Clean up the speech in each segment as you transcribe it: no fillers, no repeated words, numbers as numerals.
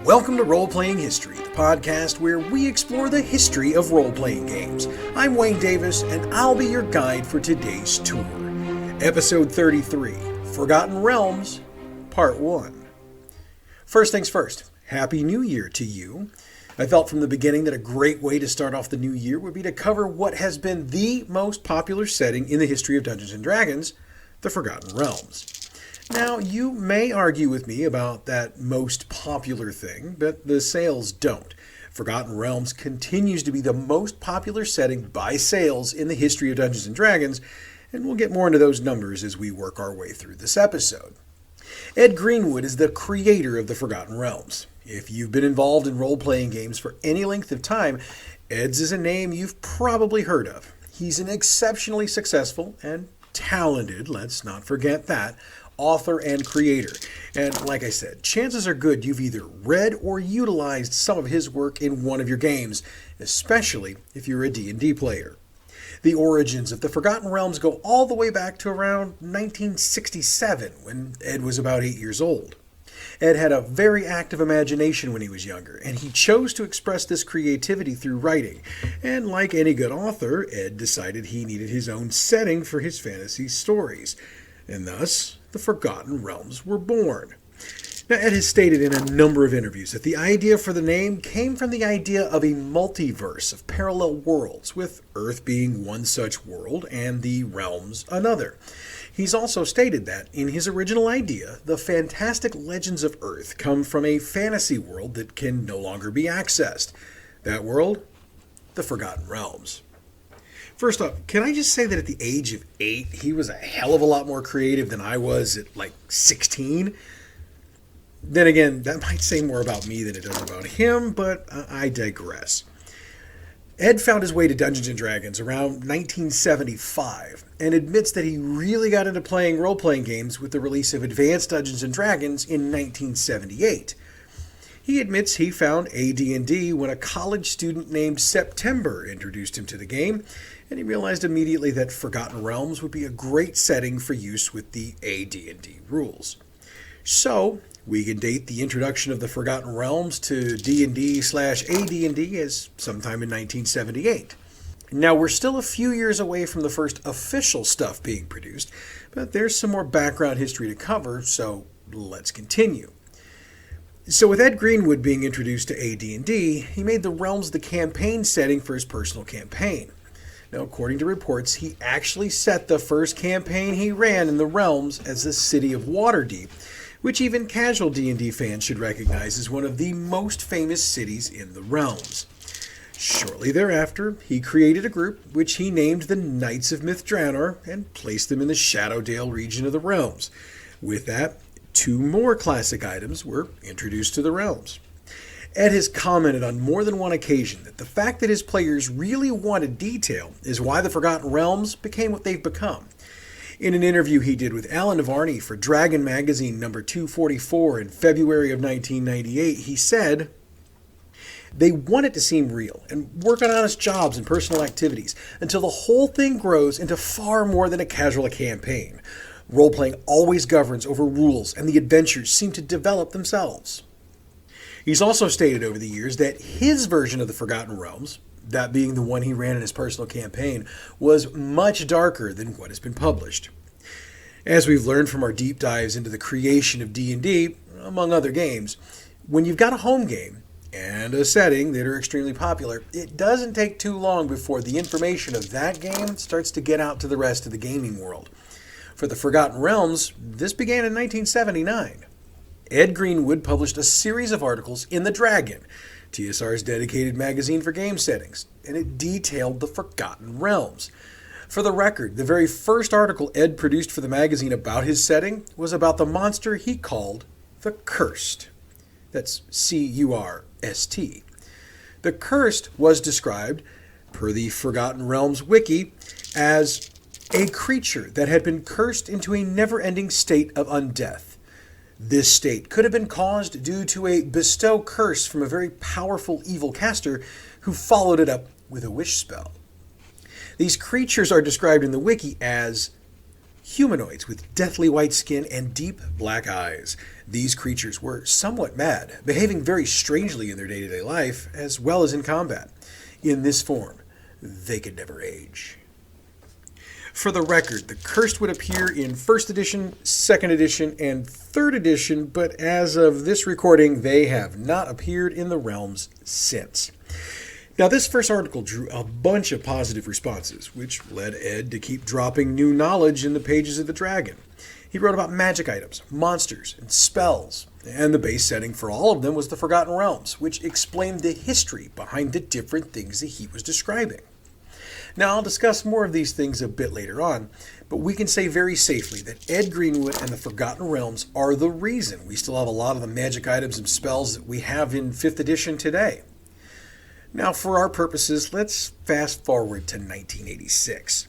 Welcome to Roleplaying History, the podcast where we explore the history of role-playing games. I'm Wayne Davis, and I'll be your guide for today's tour. Episode 33, Forgotten Realms, Part 1. First things first, Happy New Year to you. I felt from the beginning that a great way to start off the new year would be to cover what has been the most popular setting in the history of Dungeons & Dragons, the Forgotten Realms. Now, you may argue with me about that most popular thing, but the sales don't. Forgotten Realms continues to be the most popular setting by sales in the history of Dungeons & Dragons, and we'll get more into those numbers as we work our way through this episode. Ed Greenwood is the creator of the Forgotten Realms. If you've been involved in role-playing games for any length of time, Ed's is a name you've probably heard of. He's an exceptionally successful and talented, let's not forget that, author and creator. And like I said, chances are good you've either read or utilized some of his work in one of your games, especially if you're a D&D player. The origins of the Forgotten Realms go all the way back to around 1967, when Ed was about 8 years old. Ed had a very active imagination when he was younger, and he chose to express this creativity through writing. And like any good author, Ed decided he needed his own setting for his fantasy stories. And thus, the Forgotten Realms were born. Now, Ed has stated in a number of interviews that the idea for the name came from the idea of a multiverse of parallel worlds, with Earth being one such world and the realms another. He's also stated that, in his original idea, the fantastic legends of Earth come from a fantasy world that can no longer be accessed. That world? The Forgotten Realms. First off, can I just say that at the age of 8, he was a hell of a lot more creative than I was at like 16? Then again, that might say more about me than it does about him, but I digress. Ed found his way to Dungeons & Dragons around 1975 and admits that he really got into playing role-playing games with the release of Advanced Dungeons & Dragons in 1978. He admits he found AD&D when a college student named September introduced him to the game, and he realized immediately that Forgotten Realms would be a great setting for use with the AD&D rules. So, we can date the introduction of the Forgotten Realms to D&D/AD&D as sometime in 1978. Now, we're still a few years away from the first official stuff being produced, but there's some more background history to cover, so let's continue. So with Ed Greenwood being introduced to AD&D, he made the Realms the campaign setting for his personal campaign. Now, according to reports, he actually set the first campaign he ran in the Realms as the City of Waterdeep, which even casual D&D fans should recognize as one of the most famous cities in the Realms. Shortly thereafter, he created a group which he named the Knights of Myth-Drannor and placed them in the Shadowdale region of the Realms. With that, 2 more classic items were introduced to the Realms. Ed has commented on more than one occasion that the fact that his players really wanted detail is why the Forgotten Realms became what they've become. In an interview he did with Alan Navarney for Dragon Magazine number 244 in February of 1998, he said, "They want it to seem real and work on honest jobs and personal activities until the whole thing grows into far more than a casual campaign. Role-playing always governs over rules, and the adventures seem to develop themselves." He's also stated over the years that his version of the Forgotten Realms, that being the one he ran in his personal campaign, was much darker than what has been published. As we've learned from our deep dives into the creation of D&D, among other games, when you've got a home game and a setting that are extremely popular, it doesn't take too long before the information of that game starts to get out to the rest of the gaming world. For the Forgotten Realms, this began in 1979. Ed Greenwood published a series of articles in The Dragon, TSR's dedicated magazine for game settings, and it detailed the Forgotten Realms. For the record, the very first article Ed produced for the magazine about his setting was about the monster he called the Cursed. That's C-U-R-S-T. The Cursed was described, per the Forgotten Realms wiki, as a creature that had been cursed into a never-ending state of undeath. This state could have been caused due to a bestow curse from a very powerful evil caster who followed it up with a wish spell. These creatures are described in the wiki as humanoids with deathly white skin and deep black eyes. These creatures were somewhat mad, behaving very strangely in their day-to-day life, as well as in combat. In this form, they could never age. For the record, the Cursed would appear in 1st edition, 2nd edition, and 3rd edition, but as of this recording, they have not appeared in the realms since. Now, this first article drew a bunch of positive responses, which led Ed to keep dropping new knowledge in the pages of the Dragon. He wrote about magic items, monsters, and spells, and the base setting for all of them was the Forgotten Realms, which explained the history behind the different things that he was describing. Now, I'll discuss more of these things a bit later on, but we can say very safely that Ed Greenwood and the Forgotten Realms are the reason we still have a lot of the magic items and spells that we have in 5th edition today. Now, for our purposes, let's fast forward to 1986.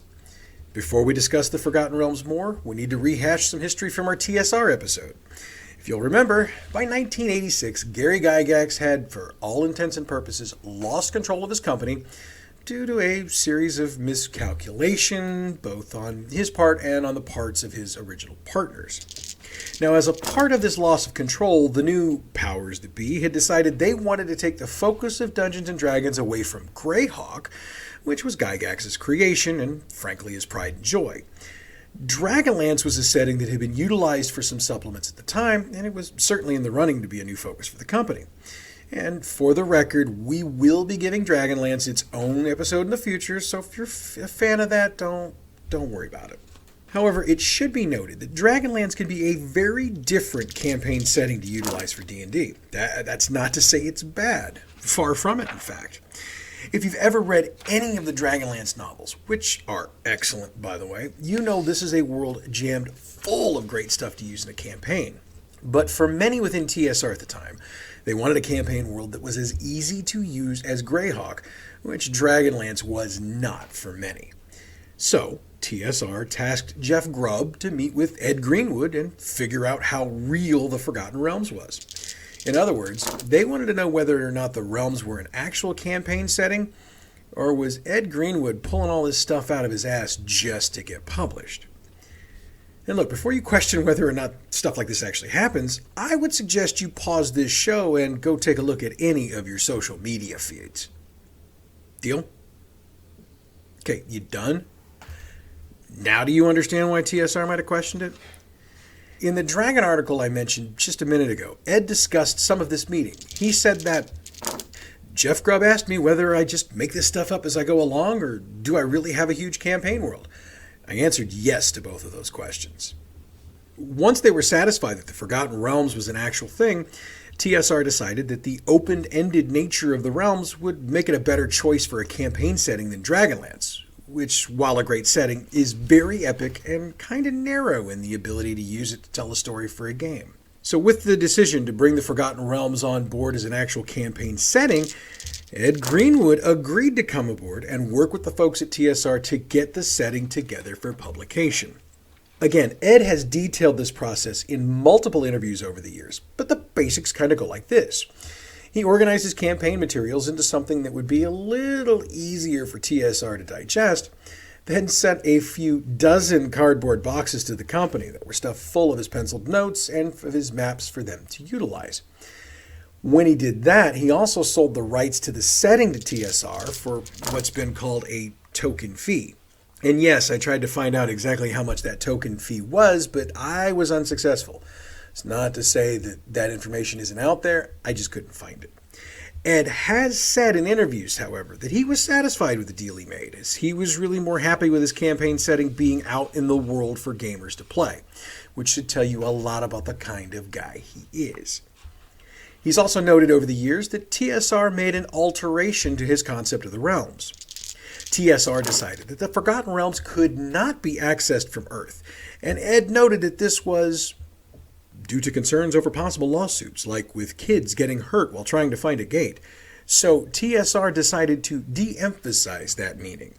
Before we discuss the Forgotten Realms more, we need to rehash some history from our TSR episode. If you'll remember, by 1986, Gary Gygax had, for all intents and purposes, lost control of his company due to a series of miscalculation, both on his part and on the parts of his original partners. Now, as a part of this loss of control, the new powers that be had decided they wanted to take the focus of Dungeons & Dragons away from Greyhawk, which was Gygax's creation and, frankly, his pride and joy. Dragonlance was a setting that had been utilized for some supplements at the time, and it was certainly in the running to be a new focus for the company. And for the record, we will be giving Dragonlance its own episode in the future, so if you're a fan of that, don't worry about it. However, it should be noted that Dragonlance can be a very different campaign setting to utilize for D&D. That's not to say it's bad. Far from it, in fact. If you've ever read any of the Dragonlance novels, which are excellent, by the way, you know this is a world jammed full of great stuff to use in a campaign. But for many within TSR at the time, they wanted a campaign world that was as easy to use as Greyhawk, which Dragonlance was not for many. So, TSR tasked Jeff Grubb to meet with Ed Greenwood and figure out how real the Forgotten Realms was. In other words, they wanted to know whether or not the realms were an actual campaign setting, or was Ed Greenwood pulling all this stuff out of his ass just to get published? And look, before you question whether or not stuff like this actually happens, I would suggest you pause this show and go take a look at any of your social media feeds. Deal? Okay, you done? Now do you understand why TSR might have questioned it? In the Dragon article I mentioned just a minute ago, Ed discussed some of this meeting. He said that Jeff Grubb asked me whether I just make this stuff up as I go along, or do I really have a huge campaign world? I answered yes to both of those questions. Once they were satisfied that the Forgotten Realms was an actual thing, TSR decided that the open-ended nature of the realms would make it a better choice for a campaign setting than Dragonlance, which, while a great setting, is very epic and kind of narrow in the ability to use it to tell a story for a game. So with the decision to bring the Forgotten Realms on board as an actual campaign setting, Ed Greenwood agreed to come aboard and work with the folks at TSR to get the setting together for publication. Again, Ed has detailed this process in multiple interviews over the years, but the basics kind of go like this. He organized his campaign materials into something that would be a little easier for TSR to digest, then sent a few dozen cardboard boxes to the company that were stuffed full of his penciled notes and of his maps for them to utilize. When he did that, he also sold the rights to the setting to TSR for what's been called a token fee. And yes, I tried to find out exactly how much that token fee was, but I was unsuccessful. It's not to say that that information isn't out there, I just couldn't find it. Ed has said in interviews, however, that he was satisfied with the deal he made, as he was really more happy with his campaign setting being out in the world for gamers to play, which should tell you a lot about the kind of guy he is. He's also noted over the years that TSR made an alteration to his concept of the realms. TSR decided that the Forgotten Realms could not be accessed from Earth, and Ed noted that this was due to concerns over possible lawsuits, like with kids getting hurt while trying to find a gate. So TSR decided to de-emphasize that meaning.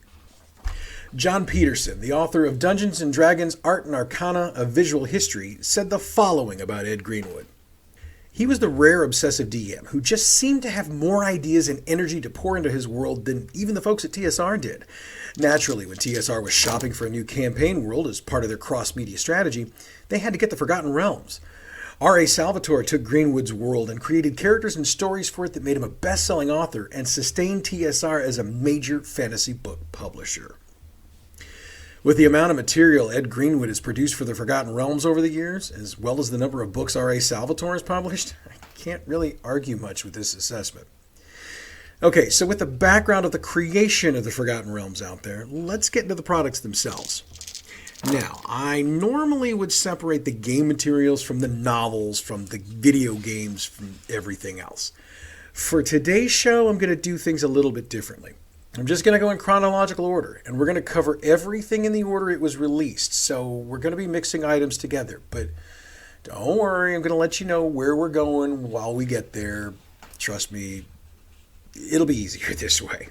John Peterson, the author of Dungeons & Dragons Art and Arcana, A Visual History, said the following about Ed Greenwood. He was the rare obsessive DM who just seemed to have more ideas and energy to pour into his world than even the folks at TSR did. Naturally, when TSR was shopping for a new campaign world as part of their cross-media strategy, they had to get the Forgotten Realms. R.A. Salvatore took Greenwood's world and created characters and stories for it that made him a best-selling author and sustained TSR as a major fantasy book publisher. With the amount of material Ed Greenwood has produced for the Forgotten Realms over the years, as well as the number of books R.A. Salvatore has published, I can't really argue much with this assessment. Okay, so with the background of the creation of the Forgotten Realms out there, let's get into the products themselves. Now, I normally would separate the game materials from the novels, from the video games, from everything else. For today's show, I'm going to do things a little bit differently. I'm just going to go in chronological order, and we're going to cover everything in the order it was released. So we're going to be mixing items together, but don't worry, I'm going to let you know where we're going while we get there. Trust me, it'll be easier this way.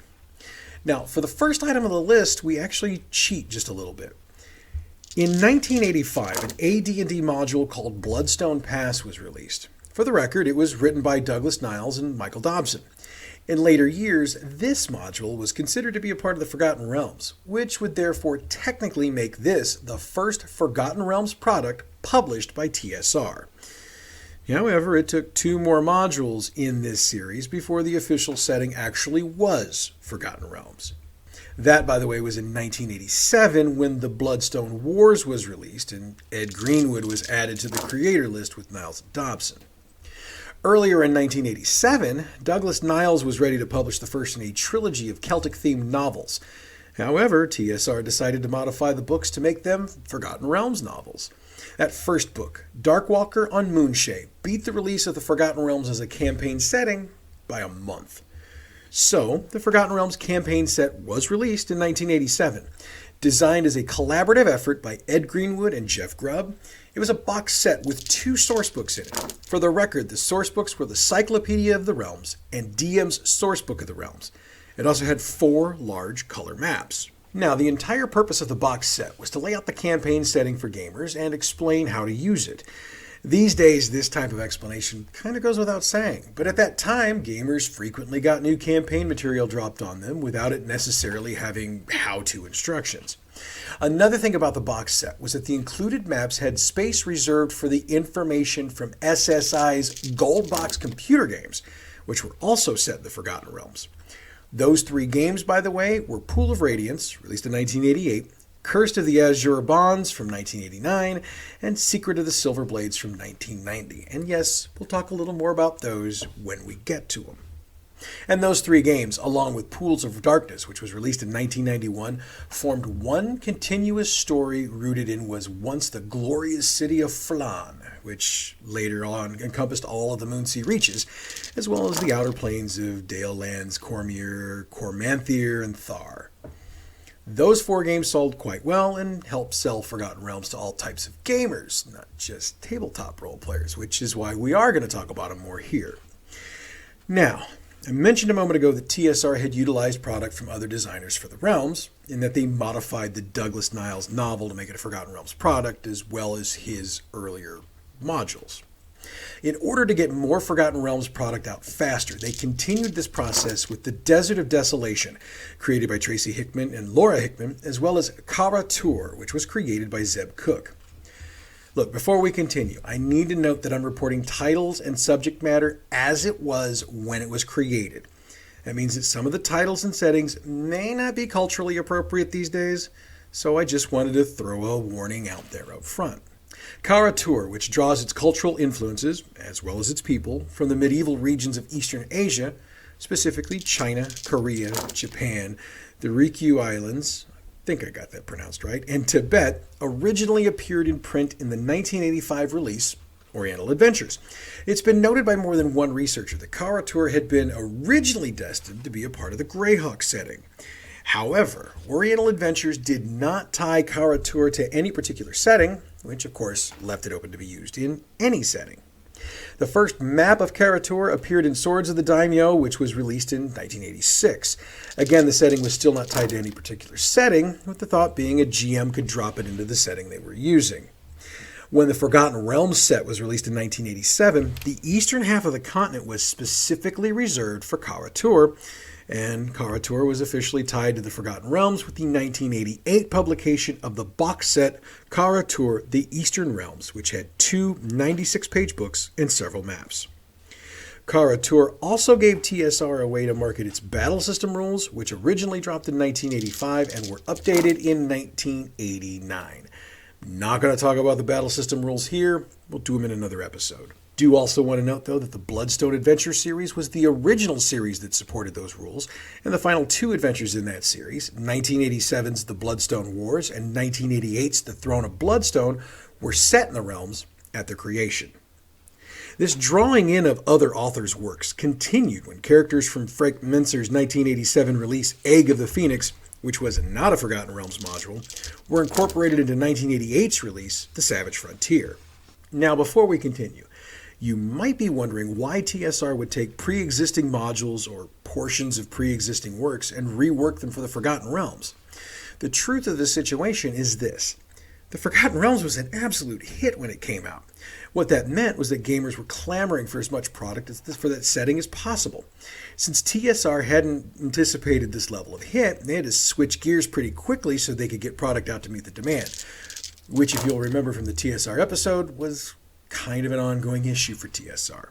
Now, for the first item on the list, we actually cheat just a little bit. In 1985, an AD&D module called Bloodstone Pass was released. For the record, it was written by Douglas Niles and Michael Dobson. In later years, this module was considered to be a part of the Forgotten Realms, which would therefore technically make this the first Forgotten Realms product published by TSR. However, it took 2 more modules in this series before the official setting actually was Forgotten Realms. That, by the way, was in 1987 when the Bloodstone Wars was released and Ed Greenwood was added to the creator list with Niles and Dobson. Earlier in 1987, Douglas Niles was ready to publish the first in a trilogy of Celtic-themed novels. However, TSR decided to modify the books to make them Forgotten Realms novels. That first book, Darkwalker on Moonshape, beat the release of the Forgotten Realms as a campaign setting by a month. So, the Forgotten Realms campaign set was released in 1987. Designed as a collaborative effort by Ed Greenwood and Jeff Grubb, it was a box set with 2 sourcebooks in it. For the record, the sourcebooks were the Cyclopedia of the Realms and DM's Sourcebook of the Realms. It also had 4 large color maps. Now, the entire purpose of the box set was to lay out the campaign setting for gamers and explain how to use it. These days, this type of explanation kind of goes without saying, but at that time, gamers frequently got new campaign material dropped on them without it necessarily having how-to instructions. Another thing about the box set was that the included maps had space reserved for the information from SSI's Gold Box computer games, which were also set in the Forgotten Realms. Those 3 games, by the way, were Pool of Radiance, released in 1988, Cursed of the Azure Bonds from 1989, and Secret of the Silver Blades from 1990. And yes, we'll talk a little more about those when we get to them. And those 3 games, along with Pools of Darkness, which was released in 1991, formed one continuous story rooted in was once the glorious city of Flan, which later on encompassed all of the Moonsea Reaches, as well as the outer plains of Dale Lands, Cormyr, Cormanthyr, and Thar. Those 4 games sold quite well and helped sell Forgotten Realms to all types of gamers, not just tabletop role players, which is why we are going to talk about them more here. Now, I mentioned a moment ago that TSR had utilized product from other designers for the Realms, in that they modified the Douglas Niles novel to make it a Forgotten Realms product, as well as his earlier modules. In order to get more Forgotten Realms product out faster, they continued this process with the Desert of Desolation, created by Tracy Hickman and Laura Hickman, as well as Kara Tour, which was created by Zeb Cook. Look, before we continue, I need to note that I'm reporting titles and subject matter as it was when it was created. That means that some of the titles and settings may not be culturally appropriate these days, so I just wanted to throw a warning out there up front. Kara Tour, which draws its cultural influences, as well as its people, from the medieval regions of Eastern Asia, specifically China, Korea, Japan, the Ryukyu Islands, I think I got that pronounced right, and Tibet, originally appeared in print in the 1985 release, Oriental Adventures. It's been noted by more than one researcher that Kara Tour had been originally destined to be a part of the Greyhawk setting. However, Oriental Adventures did not tie Kara Tour to any particular setting, which of course left it open to be used in any setting. The first map of Kara Tour appeared in Swords of the Daimyo, which was released in 1986. Again, the setting was still not tied to any particular setting, with the thought being a GM could drop it into the setting they were using. When the Forgotten Realms set was released in 1987, the eastern half of the continent was specifically reserved for Kara-Tur, and Kara-Tur was officially tied to the Forgotten Realms with the 1988 publication of the box set Kara-Tur: The Eastern Realms, which had two 96-page books and several maps. Kara-Tur also gave TSR a way to market its battle system rules, which originally dropped in 1985 and were updated in 1989. Not going to talk about the battle system rules here. We'll do them in another episode. Do also want to note, though, that the Bloodstone Adventure series was the original series that supported those rules, and the final two adventures in that series, 1987's The Bloodstone Wars and 1988's The Throne of Bloodstone, were set in the realms at their creation. This drawing in of other authors' works continued when characters from Frank Mincer's 1987 release Egg of the Phoenix, which was not a Forgotten Realms module, were incorporated into 1988's release, The Savage Frontier. Now, before we continue, you might be wondering why TSR would take pre-existing modules or portions of pre-existing works and rework them for the Forgotten Realms. The truth of the situation is this. The Forgotten Realms was an absolute hit when it came out. What that meant was that gamers were clamoring for as much product for that setting as possible. Since TSR hadn't anticipated this level of hit, they had to switch gears pretty quickly so they could get product out to meet the demand, which, if you'll remember from the TSR episode, was kind of an ongoing issue for TSR.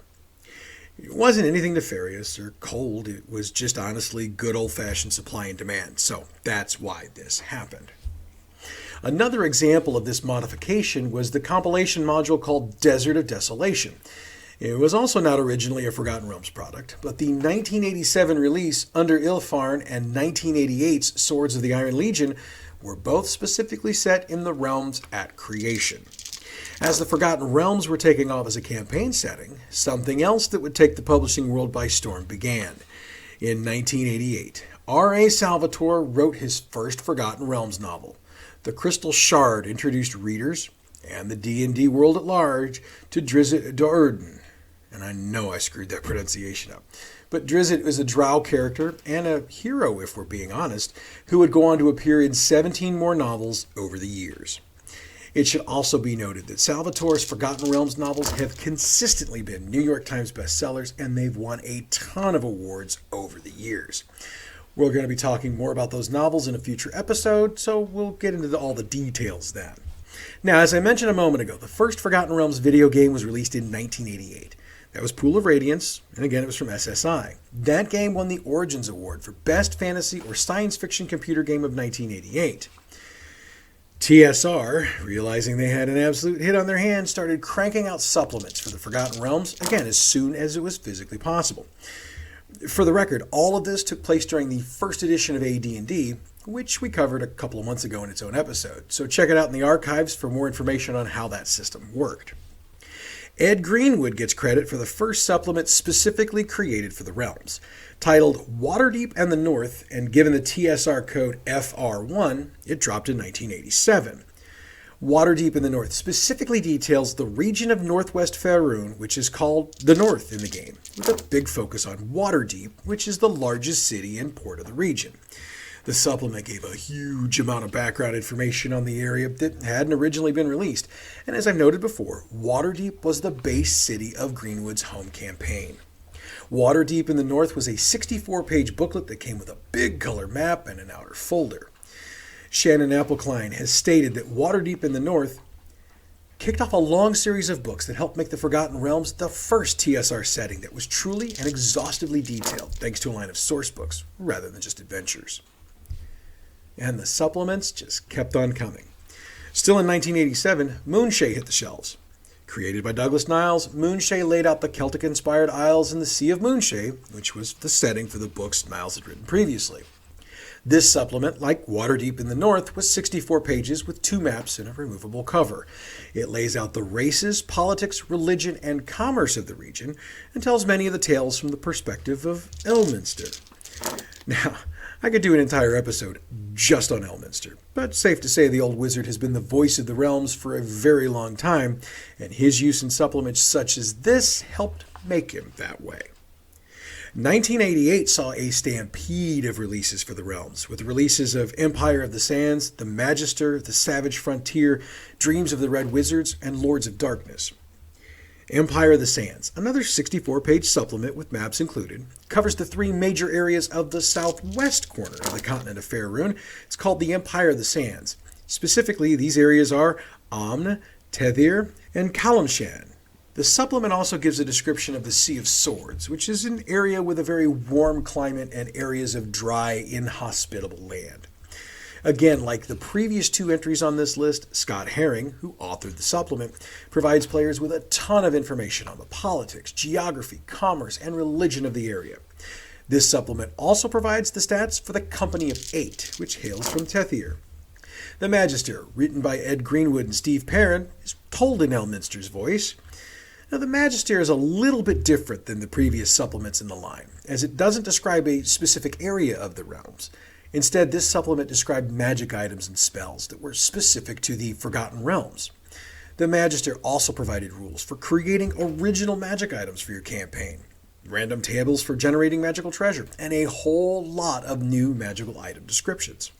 It wasn't anything nefarious or cold, it was just honestly good old-fashioned supply and demand, so that's why this happened. Another example of this modification was the compilation module called Desert of Desolation. It was also not originally a Forgotten Realms product, but the 1987 release Under Ilfarn and 1988's Swords of the Iron Legion were both specifically set in the realms at creation. As the Forgotten Realms were taking off as a campaign setting, something else that would take the publishing world by storm began. In 1988, R.A. Salvatore wrote his first Forgotten Realms novel. The Crystal Shard introduced readers, and the D&D world at large, to Drizzt Do'Urden. And I know I screwed that pronunciation up. But Drizzt is a drow character, and a hero if we're being honest, who would go on to appear in 17 more novels over the years. It should also be noted that Salvatore's Forgotten Realms novels have consistently been New York Times bestsellers, and they've won a ton of awards over the years. We're going to be talking more about those novels in a future episode, so we'll get into all the details then. Now, as I mentioned a moment ago, the first Forgotten Realms video game was released in 1988. That was Pool of Radiance, and again it was from SSI. That game won the Origins Award for Best Fantasy or Science Fiction Computer Game of 1988. TSR, realizing they had an absolute hit on their hands, started cranking out supplements for the Forgotten Realms, again, as soon as it was physically possible. For the record, all of this took place during the first edition of AD&D, which we covered a couple of months ago in its own episode, so check it out in the archives for more information on how that system worked. Ed Greenwood gets credit for the first supplement specifically created for the realms. Titled Waterdeep and the North, and given the TSR code FR1, it dropped in 1987. Waterdeep in the North specifically details the region of Northwest Faerun, which is called the North in the game, with a big focus on Waterdeep, which is the largest city and port of the region. The supplement gave a huge amount of background information on the area that hadn't originally been released, and as I've noted before, Waterdeep was the base city of Greenwood's home campaign. Waterdeep in the North was a 64-page booklet that came with a big color map and an outer folder. Shannon Appelkline has stated that Waterdeep in the North kicked off a long series of books that helped make the Forgotten Realms the first TSR setting that was truly and exhaustively detailed, thanks to a line of source books rather than just adventures. And the supplements just kept on coming. Still in 1987, Moonshae hit the shelves. Created by Douglas Niles, Moonshae laid out the Celtic-inspired isles in the Sea of Moonshae, which was the setting for the books Niles had written previously. This supplement, like Waterdeep in the North, was 64 pages with 2 maps and a removable cover. It lays out the races, politics, religion, and commerce of the region, and tells many of the tales from the perspective of Elminster. Now, I could do an entire episode just on Elminster, but safe to say the old wizard has been the voice of the realms for a very long time, and his use in supplements such as this helped make him that way. 1988 saw a stampede of releases for the realms, with the releases of Empire of the Sands, The Magister, The Savage Frontier, Dreams of the Red Wizards, and Lords of Darkness. Empire of the Sands, another 64-page supplement with maps included, covers the three major areas of the southwest corner of the continent of Faerun. It's called the Empire of the Sands. Specifically, these areas are Amn, Tethir, and Kalimshan. The supplement also gives a description of the Sea of Swords, which is an area with a very warm climate and areas of dry, inhospitable land. Again, like the previous two entries on this list, Scott Herring, who authored the supplement, provides players with a ton of information on the politics, geography, commerce, and religion of the area. This supplement also provides the stats for the Company of Eight, which hails from Tethir. The Magister, written by Ed Greenwood and Steve Perrin, is told in Elminster's voice. Now, the Magister is a little bit different than the previous supplements in the line, as it doesn't describe a specific area of the realms. Instead, this supplement described magic items and spells that were specific to the Forgotten Realms. The Magister also provided rules for creating original magic items for your campaign, random tables for generating magical treasure, and a whole lot of new magical item descriptions.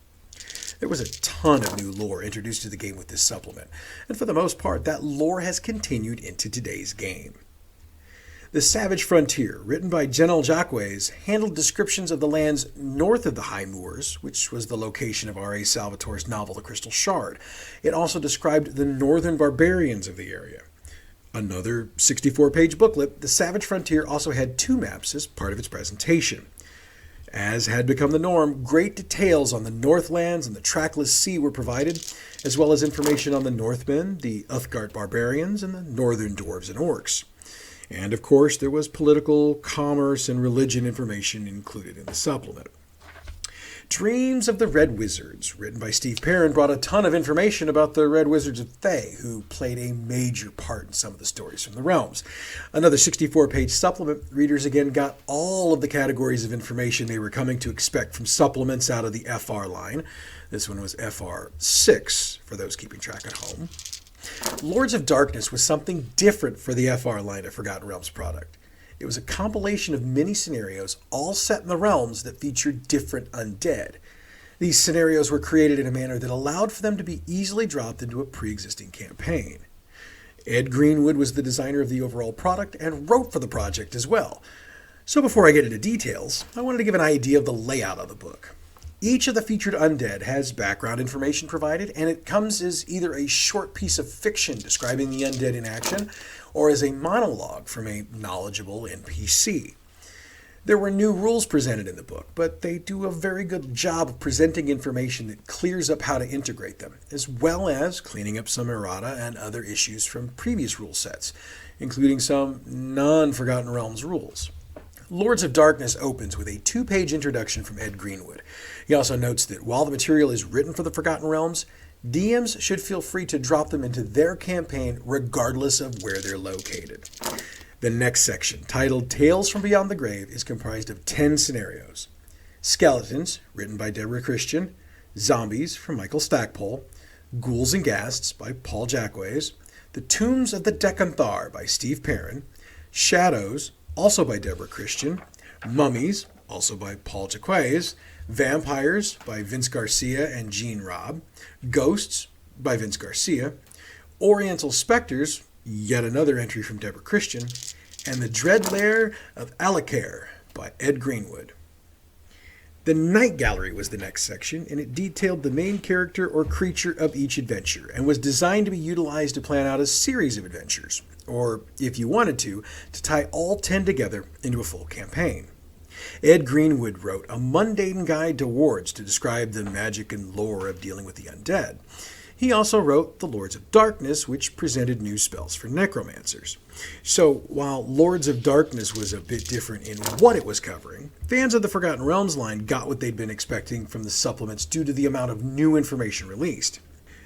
There was a ton of new lore introduced to the game with this supplement, and for the most part, that lore has continued into today's game. The Savage Frontier, written by Jenel Jacques, handled descriptions of the lands north of the High Moors, which was the location of R.A. Salvatore's novel The Crystal Shard. It also described the northern barbarians of the area. Another 64-page booklet, The Savage Frontier also had two maps as part of its presentation. As had become the norm, great details on the Northlands and the Trackless Sea were provided, as well as information on the Northmen, the Uthgard barbarians, and the Northern dwarves and orcs. And of course, there was political, commerce, and religion information included in the supplement. Dreams of the Red Wizards, written by Steve Perrin, brought a ton of information about the Red Wizards of Thay, who played a major part in some of the stories from the realms. Another 64-page supplement, readers again got all of the categories of information they were coming to expect from supplements out of the FR line. This one was FR 6, for those keeping track at home. Lords of Darkness was something different for the FR line of Forgotten Realms product. It was a compilation of mini scenarios all set in the realms that featured different undead. These scenarios were created in a manner that allowed for them to be easily dropped into a pre-existing campaign. Ed Greenwood was the designer of the overall product and wrote for the project as well. So before I get into details, I wanted to give an idea of the layout of the book. Each of the featured undead has background information provided, and it comes as either a short piece of fiction describing the undead in action, or as a monologue from a knowledgeable NPC. There were new rules presented in the book, but they do a very good job of presenting information that clears up how to integrate them, as well as cleaning up some errata and other issues from previous rule sets, including some non-Forgotten Realms rules. Lords of Darkness opens with a 2-page introduction from Ed Greenwood. He also notes that while the material is written for the Forgotten Realms, DMs should feel free to drop them into their campaign regardless of where they're located. The next section, titled Tales from Beyond the Grave, is comprised of 10 scenarios. Skeletons, written by Deborah Christian, Zombies from Michael Stackpole, Ghouls and Ghasts by Paul Jacques, The Tombs of the Decanthar by Steve Perrin, Shadows, also by Deborah Christian, Mummies, also by Paul Jacques, Vampires by Vince Garcia and Gene Robb, Ghosts by Vince Garcia, Oriental Spectres, yet another entry from Deborah Christian, and The Dread Lair of Alakar by Ed Greenwood. The Night Gallery was the next section, and it detailed the main character or creature of each adventure, and was designed to be utilized to plan out a series of adventures, or, if you wanted to tie all 10 together into a full campaign. Ed Greenwood wrote a mundane guide to wards to describe the magic and lore of dealing with the undead. He also wrote The Lords of Darkness, which presented new spells for necromancers. So, while Lords of Darkness was a bit different in what it was covering, fans of the Forgotten Realms line got what they'd been expecting from the supplements due to the amount of new information released.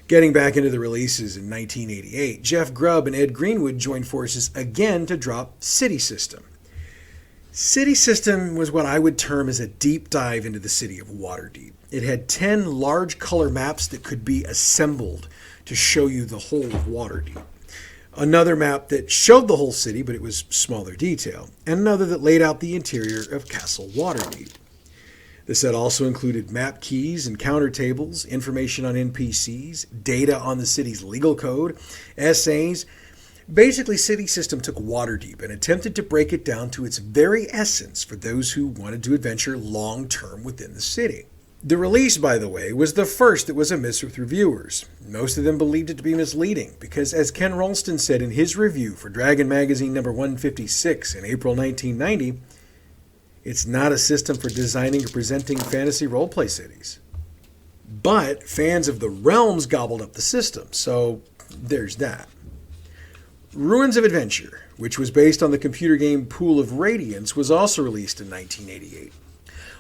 Getting back into the releases in 1988, Jeff Grubb and Ed Greenwood joined forces again to drop City System. City System was what I would term as a deep dive into the city of Waterdeep. It had 10 large color maps that could be assembled to show you the whole of Waterdeep. another map that showed the whole city, but it was smaller detail, and another that laid out the interior of Castle Waterdeep. The set also included map keys and counter tables, information on NPCs, data on the city's legal code, essays. Basically, City System took Waterdeep and attempted to break it down to its very essence for those who wanted to adventure long-term within the city. The release, by the way, was the first that was amiss with reviewers. Most of them believed it to be misleading because, as Ken Ralston said in his review for Dragon Magazine number 156 in April 1990, it's not a system for designing or presenting fantasy roleplay cities. But fans of the Realms gobbled up the system, so there's that. Ruins of Adventure, which was based on the computer game Pool of Radiance, was also released in 1988.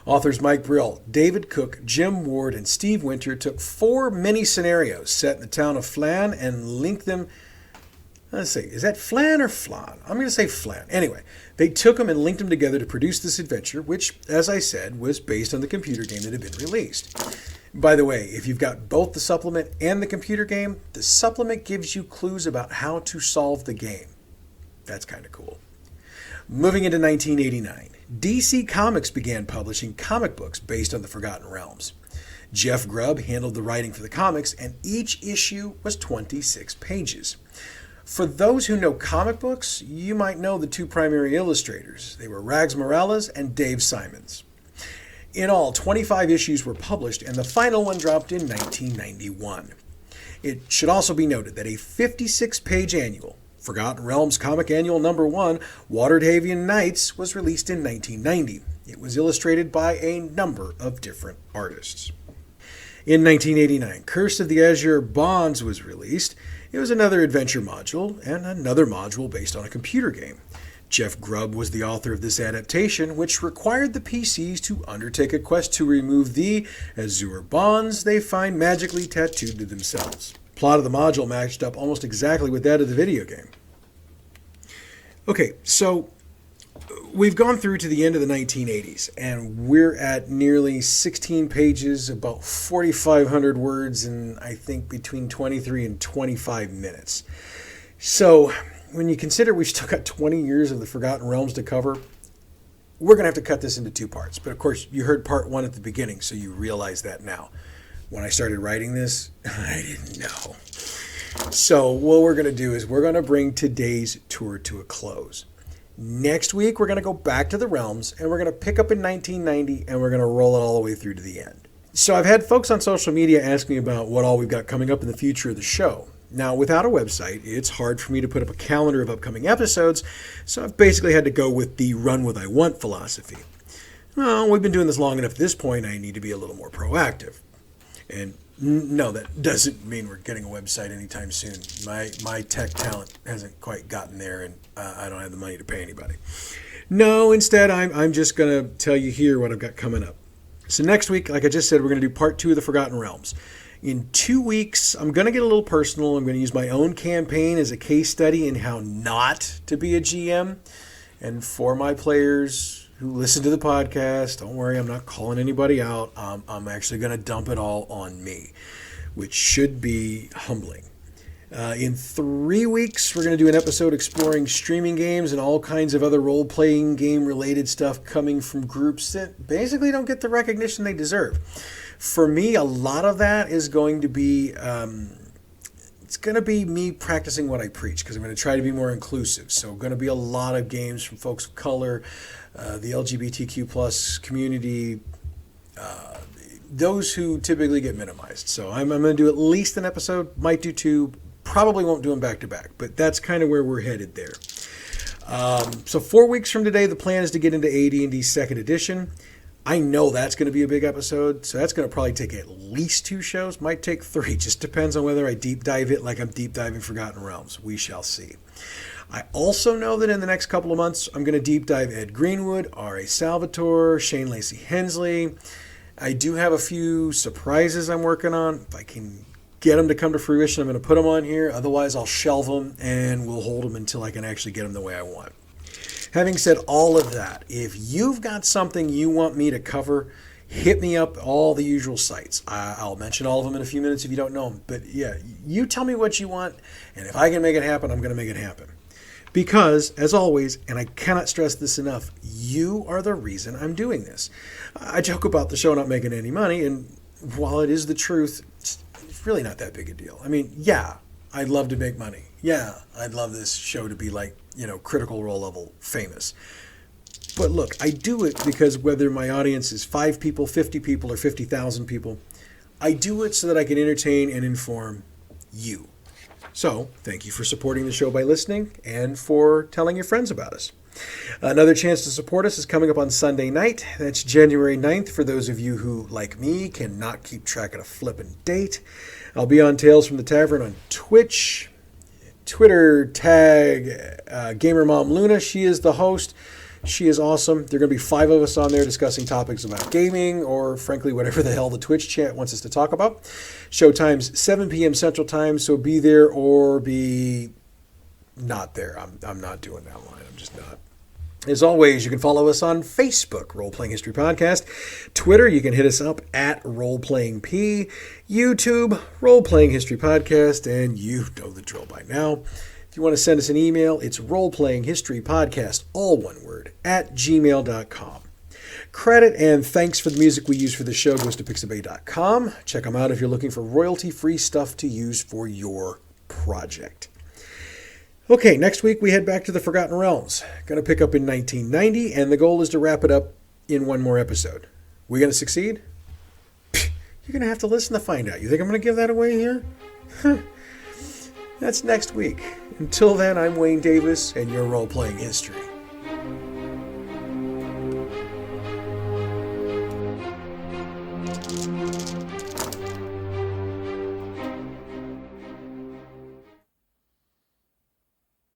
Authors Mike Brill, David Cook, Jim Ward, and Steve Winter took 4 mini-scenarios set in the town of Flan and linked them. Let's see, is that Flan or Flan? I'm going to say Flan. Anyway, they took them and linked them together to produce this adventure, which, as I said, was based on the computer game that had been released. By the way, if you've got both the supplement and the computer game, the supplement gives you clues about how to solve the game. That's kind of cool. Moving into 1989, DC Comics began publishing comic books based on the Forgotten Realms. Jeff Grubb handled the writing for the comics, and each issue was 26 pages. For those who know comic books, you might know the 2 primary illustrators. They were Rags Morales and Dave Simons. In all, 25 issues were published, and the final one dropped in 1991. It should also be noted that a 56-page annual, Forgotten Realms Comic Annual number 1, Waterhavian Nights, was released in 1990. It was illustrated by a number of different artists. In 1989, Curse of the Azure Bonds was released. It was another adventure module, and another module based on a computer game. Jeff Grubb was the author of this adaptation, which required the PCs to undertake a quest to remove the Azure bonds they find magically tattooed to themselves. Plot of the module matched up almost exactly with that of the video game. Okay, so we've gone through to the end of the 1980s, and we're at nearly 16 pages, about 4,500 words, and I think between 23 and 25 minutes. So when you consider we've still got 20 years of the Forgotten Realms to cover, we're going to have to cut this into 2 parts. But of course, you heard part 1 at the beginning, so you realize that now. When I started writing this, I didn't know. So what we're going to do is we're going to bring today's tour to a close. Next week, we're going to go back to the Realms, and we're going to pick up in 1990, and we're going to roll it all the way through to the end. So I've had folks on social media ask me about what all we've got coming up in the future of the show. Now, without a website, it's hard for me to put up a calendar of upcoming episodes, so I've basically had to go with the run what I want philosophy. Well, we've been doing this long enough at this point, I need to be a little more proactive. And no, that doesn't mean we're getting a website anytime soon. My tech talent hasn't quite gotten there, and I don't have the money to pay anybody. No, instead, I'm just going to tell you here what I've got coming up. So next week, like I just said, we're going to do part 2 of the Forgotten Realms. In 2 weeks, I'm going to get a little personal. I'm going to use my own campaign as a case study in how not to be a GM. And for my players who listen to the podcast, don't worry, I'm not calling anybody out. I'm actually going to dump it all on me, which should be humbling. In 3 weeks, we're going to do an episode exploring streaming games and all kinds of other role-playing game-related stuff coming from groups that basically don't get the recognition they deserve. For me, a lot of that is going to be, it's going to be me practicing what I preach, because I'm going to try to be more inclusive. So going to be a lot of games from folks of color, the LGBTQ plus community, those who typically get minimized. So I'm going to do at least an episode, might do 2, probably won't do them back to back, but that's kind of where we're headed there. So 4 weeks from today, the plan is to get into AD&D 2nd edition. I know that's going to be a big episode, so that's going to probably take at least 2 shows, might take 3, just depends on whether I deep dive it like I'm deep diving Forgotten Realms. We shall see. I also know that in the next couple of months, I'm going to deep dive Ed Greenwood, R.A. Salvatore, Shane Lacey Hensley. I do have a few surprises I'm working on. If I can get them to come to fruition, I'm going to put them on here. Otherwise, I'll shelve them, and we'll hold them until I can actually get them the way I want. Having said all of that, if you've got something you want me to cover, hit me up, all the usual sites. I'll mention all of them in a few minutes if you don't know them. But yeah, you tell me what you want, and if I can make it happen, I'm going to make it happen. Because, as always, and I cannot stress this enough, you are the reason I'm doing this. I joke about the show not making any money, and while it is the truth, it's really not that big a deal. I mean, yeah, I'd love to make money. Yeah, I'd love this show to be like, Critical Role level famous. But look, I do it because whether my audience is 5 people, 50 people, or 50,000 people, I do it so that I can entertain and inform you. So, thank you for supporting the show by listening and for telling your friends about us. Another chance to support us is coming up on Sunday night. That's January 9th for those of you who, like me, cannot keep track of a flippin' date. I'll be on Tales from the Tavern on Twitch. Twitter tag Gamer Mom Luna. She is the host. She is awesome. There are going to be 5 of us on there discussing topics about gaming or, frankly, whatever the hell the Twitch chat wants us to talk about. Show time's 7 p.m. Central Time, so be there or be not there. I'm not doing that line. I'm just not. As always, you can follow us on Facebook, Role-Playing History Podcast. Twitter, you can hit us up at RoleplayingP. YouTube, Role-Playing History Podcast. And you know the drill by now. If you want to send us an email, it's roleplayinghistorypodcast, all one word, at gmail.com. Credit and thanks for the music we use for the show goes to pixabay.com. Check them out if you're looking for royalty-free stuff to use for your project. Okay, next week we head back to the Forgotten Realms. Going to pick up in 1990, and the goal is to wrap it up in one more episode. We going to succeed? You're going to have to listen to find out. You think I'm going to give that away here? That's next week. Until then, I'm Wayne Davis, and your Role-Playing History.